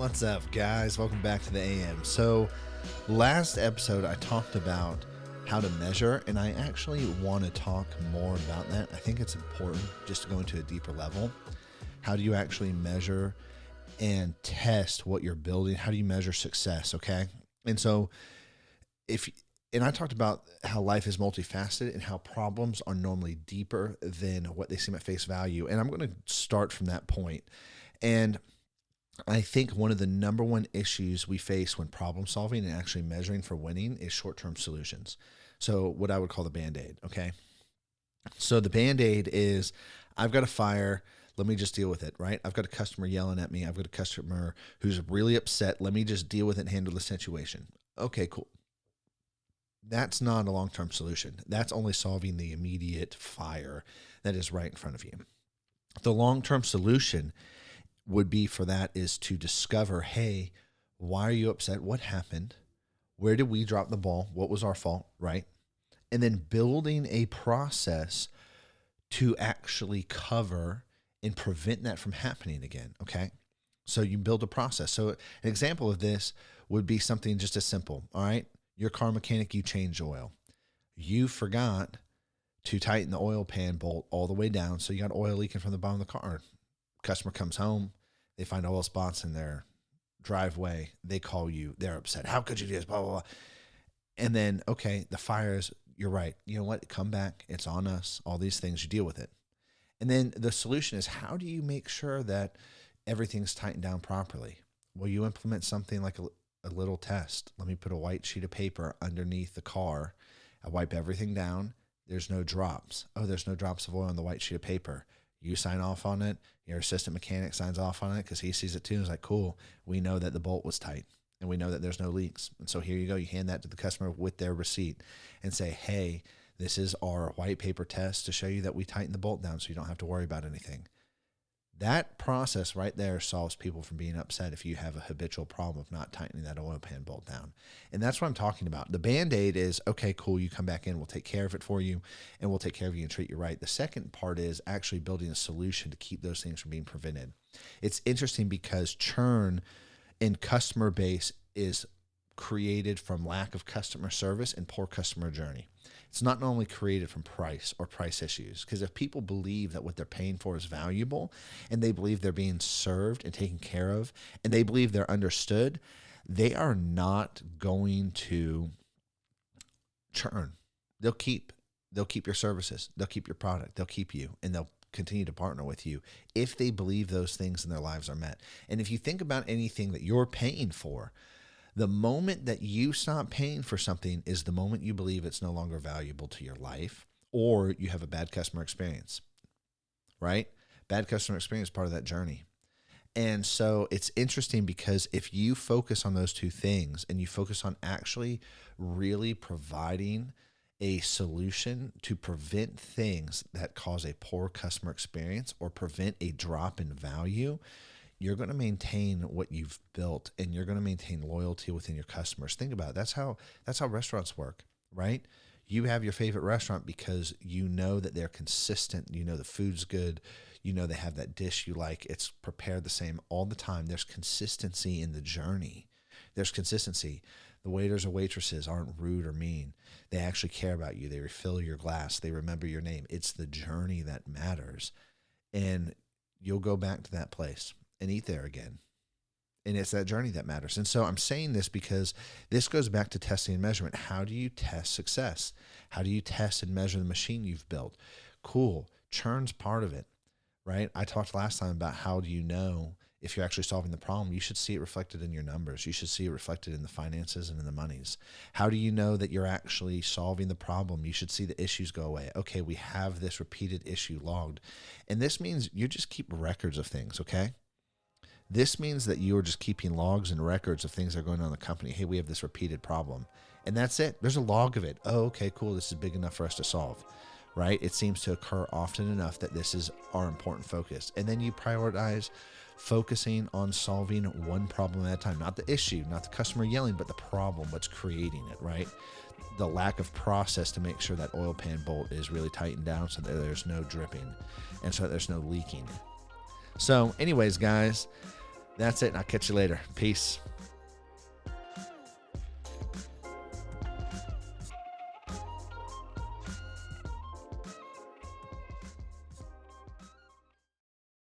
What's up, guys? Welcome back to the AM. So, last episode I talked about how to measure, and I actually want to talk more about that. I think it's important just to go into a deeper level. How do you actually measure and test what you're building? How do you measure success? Okay. And so, and I talked about how life is multifaceted and how problems are normally deeper than what they seem at face value. And I'm going to start from that point. And I think one of the number one issues we face when problem solving and actually measuring for winning is short-term solutions. So what I would call the Band-Aid, okay? So the Band-Aid is, I've got a fire, let me just deal with it, right? I've got a customer yelling at me, I've got a customer who's really upset, let me just deal with it and handle the situation. Okay, cool. That's not a long-term solution. That's only solving the immediate fire that is right in front of you. The long-term solution would be for that is to discover, hey, why are you upset? What happened? Where did we drop the ball? What was our fault, right? And then building a process to actually cover and prevent that from happening again, okay? So you build a process. So an example of this would be something just as simple, all right? Your car mechanic, you change oil. You forgot to tighten the oil pan bolt all the way down, so you got oil leaking from the bottom of the car. Customer comes home, they find oil spots in their driveway. They call you. They're upset. How could you do this? Blah, blah, blah. And then, okay, the fires, you're right. You know what? Come back. It's on us. All these things, you deal with it. And then the solution is, how do you make sure that everything's tightened down properly? Well, you implement something like a little test. Let me put a white sheet of paper underneath the car. I wipe everything down. There's no drops. Oh, there's no drops of oil on the white sheet of paper. You sign off on it. Your assistant mechanic signs off on it because he sees it too. He's like, cool, we know that the bolt was tight and we know that there's no leaks. And so here you go. You hand that to the customer with their receipt and say, hey, this is our white paper test to show you that we tightened the bolt down so you don't have to worry about anything. That process right there solves people from being upset if you have a habitual problem of not tightening that oil pan bolt down. And that's what I'm talking about. The Band-Aid is, okay, cool, you come back in, we'll take care of it for you, and we'll take care of you and treat you right. The second part is actually building a solution to keep those things from being prevented. It's interesting because churn in customer base is created from lack of customer service and poor customer journey. It's not normally created from price or price issues, because if people believe that what they're paying for is valuable and they believe they're being served and taken care of and they believe they're understood, they are not going to churn. They'll keep your services, they'll keep your product, they'll keep you, and they'll continue to partner with you if they believe those things in their lives are met. And if you think about anything that you're paying for, the moment that you stop paying for something is the moment you believe it's no longer valuable to your life, or you have a bad customer experience, right? Bad customer experience is part of that journey. And so it's interesting because if you focus on those two things and you focus on actually really providing a solution to prevent things that cause a poor customer experience or prevent a drop in value, you're going to maintain what you've built and you're going to maintain loyalty within your customers. Think about it. That's how restaurants work, right? You have your favorite restaurant because you know that they're consistent. You know the food's good. You know they have that dish you like. It's prepared the same all the time. There's consistency in the journey. There's consistency. The waiters or waitresses aren't rude or mean. They actually care about you. They refill your glass. They remember your name. It's the journey that matters. And you'll go back to that place and eat there again. And it's that journey that matters. And so I'm saying this because this goes back to testing and measurement. How do you test success? How do you test and measure the machine you've built? Cool. Churn's part of it, right? I talked last time about how do you know if you're actually solving the problem. You should see it reflected in your numbers. You should see it reflected in the finances and in the monies. How do you know that you're actually solving the problem? You should see the issues go away. Okay, we have this repeated issue logged. And this means you just keep records of things, okay? This means that you are just keeping logs and records of things that are going on in the company. Hey, we have this repeated problem. And that's it. There's a log of it. Oh, okay, cool. This is big enough for us to solve, right? It seems to occur often enough that this is our important focus. And then you prioritize focusing on solving one problem at a time. Not the issue, not the customer yelling, but the problem, what's creating it, right? The lack of process to make sure that oil pan bolt is really tightened down so that there's no dripping and so that there's no leaking. So anyways, guys, That's it. I'll catch you later. Peace.